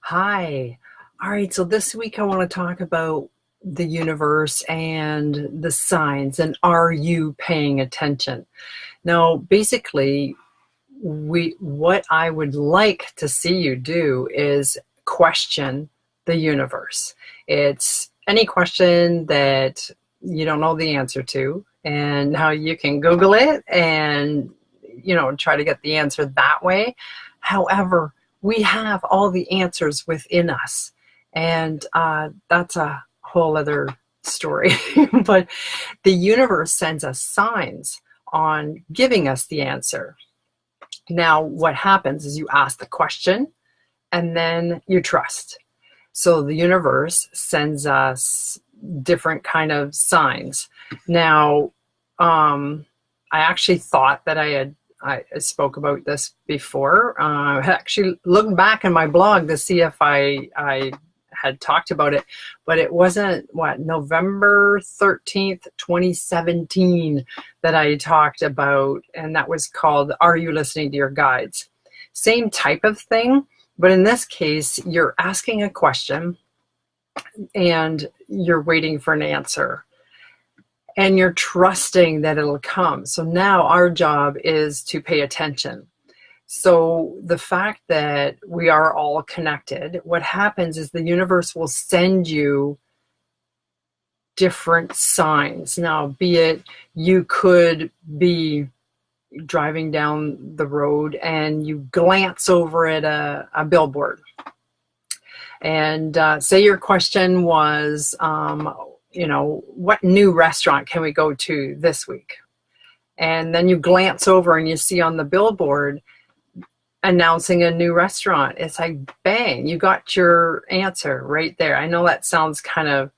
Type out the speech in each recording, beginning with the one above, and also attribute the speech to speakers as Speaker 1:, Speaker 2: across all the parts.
Speaker 1: Hi. All right, so this week I want to talk about the universe and the signs, and are you paying attention? Now, basically, what I would like to see you do is question the universe. It's any question that you don't know the answer to, and now you can Google it and try to get the answer that way. However, we have all the answers within us, and that's a whole other story. But the universe sends us signs on giving us the answer. Now, what happens is you ask the question and then you trust. So the universe sends us different kind of signs. Now, I actually thought that I spoke about this before. I actually looked back in my blog to see if I had talked about it, but it wasn't, November 13th, 2017 that I talked about, and that was called, Are You Listening to Your Guides? Same type of thing, but in this case, you're asking a question and you're waiting for an answer. And you're trusting that it'll come. So now our job is to pay attention. So the fact that we are all connected, what happens is the universe will send you different signs. Now, be it you could be driving down the road and you glance over at a billboard. And say your question was, what new restaurant can we go to this week? And then you glance over and you see on the billboard announcing a new restaurant. It's like, bang, you got your answer right there. I know that sounds kind of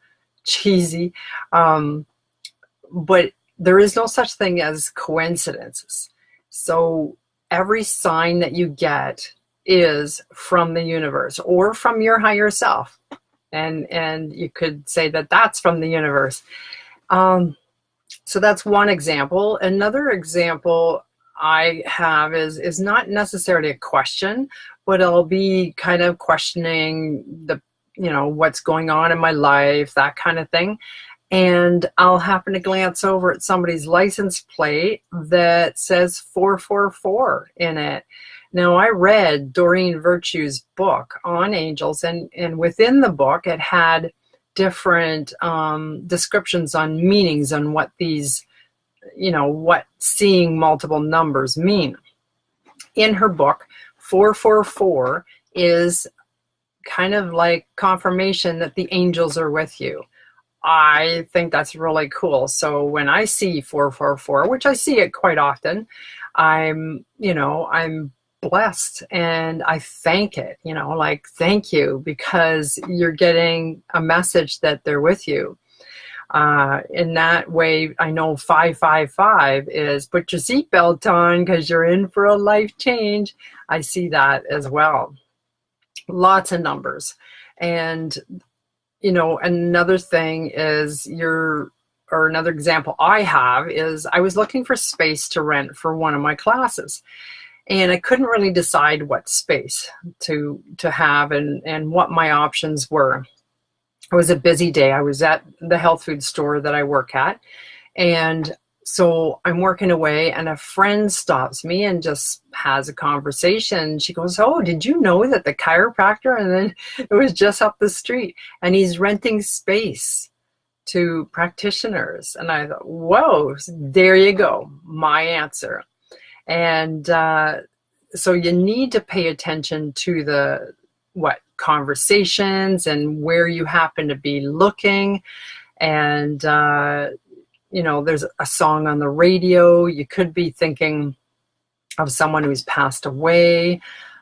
Speaker 1: cheesy, but there is no such thing as coincidences. So every sign that you get is from the universe or from your higher self. And you could say that that's from the universe. So that's one example. Another example I have is not necessarily a question, but I'll be kind of questioning what's going on in my life, that kind of thing. And I'll happen to glance over at somebody's license plate that says 444 in it. Now, I read Doreen Virtue's book on angels, and within the book, it had different descriptions on meanings on what these, what seeing multiple numbers mean. In her book, 444 is kind of like confirmation that the angels are with you. I think that's really cool. So when I see 444, which I see it quite often, I'm blessed and I thank it, thank you, because you're getting a message that they're with you. In that way, I know 555 is put your seatbelt on because you're in for a life change. I see that as well. Lots of numbers. And, another thing is another example I have is I was looking for space to rent for one of my classes. And I couldn't really decide what space to have and what my options were. It was a busy day. I was at the health food store that I work at. And so I'm working away and a friend stops me and just has a conversation. She goes, "Oh, did you know that the chiropractor," and then it was just up the street, and he's renting space to practitioners. And I thought, whoa, there you go, my answer. And so you need to pay attention to the conversations and where you happen to be looking. And there's a song on the radio. You could be thinking of someone who's passed away,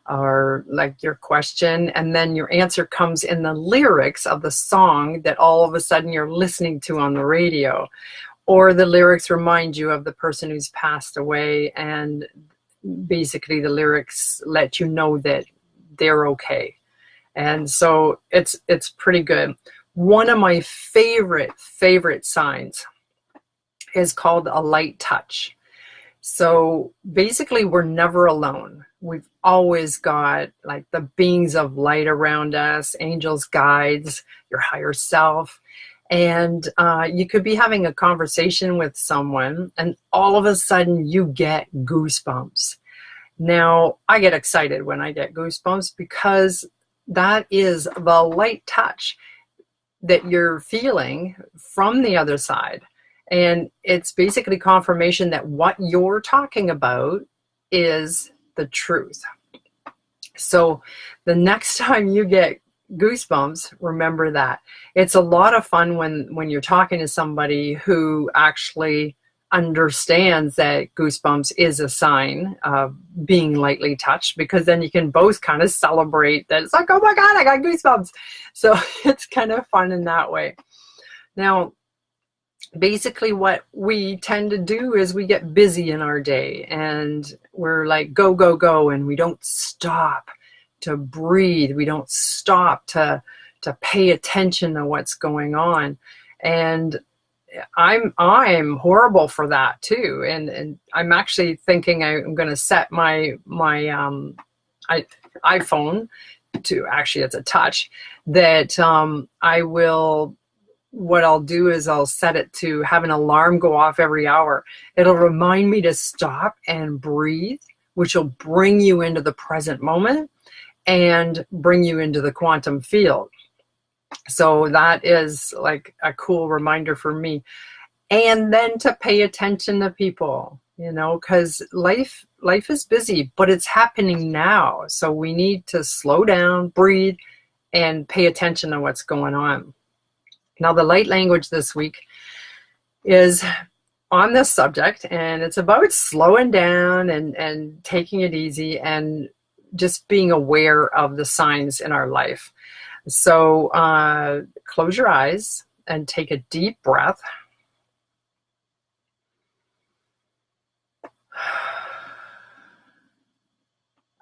Speaker 1: or like your question, and then your answer comes in the lyrics of the song that all of a sudden you're listening to on the radio. Or the lyrics remind you of the person who's passed away, and basically the lyrics let you know that they're okay. And so it's pretty good. One of my favorite signs is called a light touch. So basically we're never alone. we've always got like the beings of light around us, angels, guides, your higher self. And you could be having a conversation with someone and all of a sudden you get goosebumps. Now, I get excited when I get goosebumps because that is the light touch that you're feeling from the other side. And it's basically confirmation that what you're talking about is the truth. So the next time you get goosebumps, remember that. It's a lot of fun when you're talking to somebody who actually understands that goosebumps is a sign of being lightly touched, because then you can both kind of celebrate that. It's like, oh my God, I got goosebumps. So it's kind of fun in that way. Now, basically what we tend to do is we get busy in our day and we're like, go, go, go. And we don't stop to breathe. We don't stop to pay attention to what's going on. And I'm horrible for that too. And I'm actually thinking I'm going to set my iPhone to, actually it's a touch, that what I'll do is I'll set it to have an alarm go off every hour. It'll remind me to stop and breathe, which will bring you into the present moment and bring you into the quantum field. So that is like a cool reminder for me. And then to pay attention to people, because life is busy, but it's happening now. So we need to slow down, breathe, and pay attention to what's going on. Now, the light language this week is on this subject, and it's about slowing down and taking it easy and just being aware of the signs in our life. So close your eyes and take a deep breath.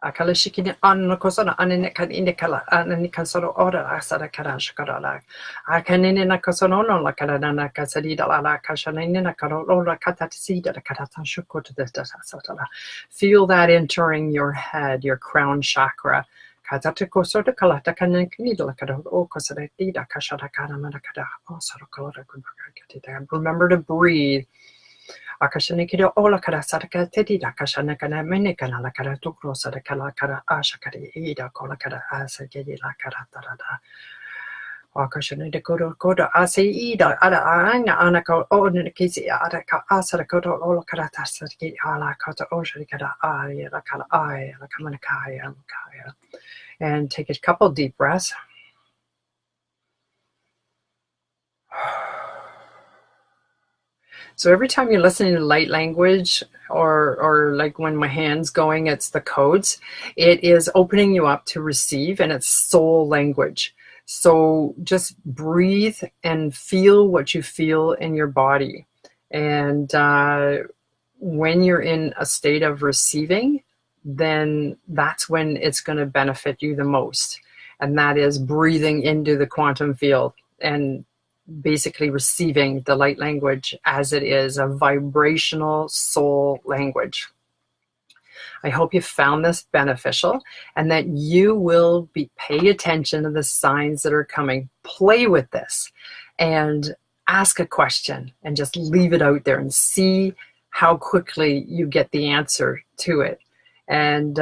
Speaker 1: Akala shikini anno kosona anene kan indikala anene kasoro ora asara karan shkarala akanene na kosono no la karana na kasalida la kashanene na karola katatsida da karatan shukot da satala. Feel that entering your head, your crown chakra. Katata kosota kalata kanen knidla kado o kosada dida kashada karamana kada o sarokora kunakatita. Remember to breathe. Akashanikida ola kara saraka tedida kashanakana menekana la kara tukro sadakala kara ashakari ida kola kara asagedi la kara tarada. Akashanida koda ase ida ada ana anaka o nikisi ada ka asarakoto ola kara tasaki ala kata osharikada ay la kala ay la kamanakaya. And take a couple deep breaths. So every time you're listening to light language, or like when my hand's going, it's the codes, it is opening you up to receive, and it's soul language. So just breathe and feel what you feel in your body. And when you're in a state of receiving, then that's when it's going to benefit you the most. And that is breathing into the quantum field and basically receiving the light language as it is, a vibrational soul language. I hope you found this beneficial and that you will pay attention to the signs that are coming. Play with this and ask a question and just leave it out there and see how quickly you get the answer to it. And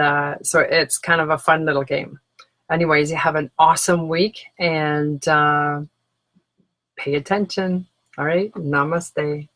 Speaker 1: so it's kind of a fun little game. Anyways, you have an awesome week and pay attention. All right. Namaste.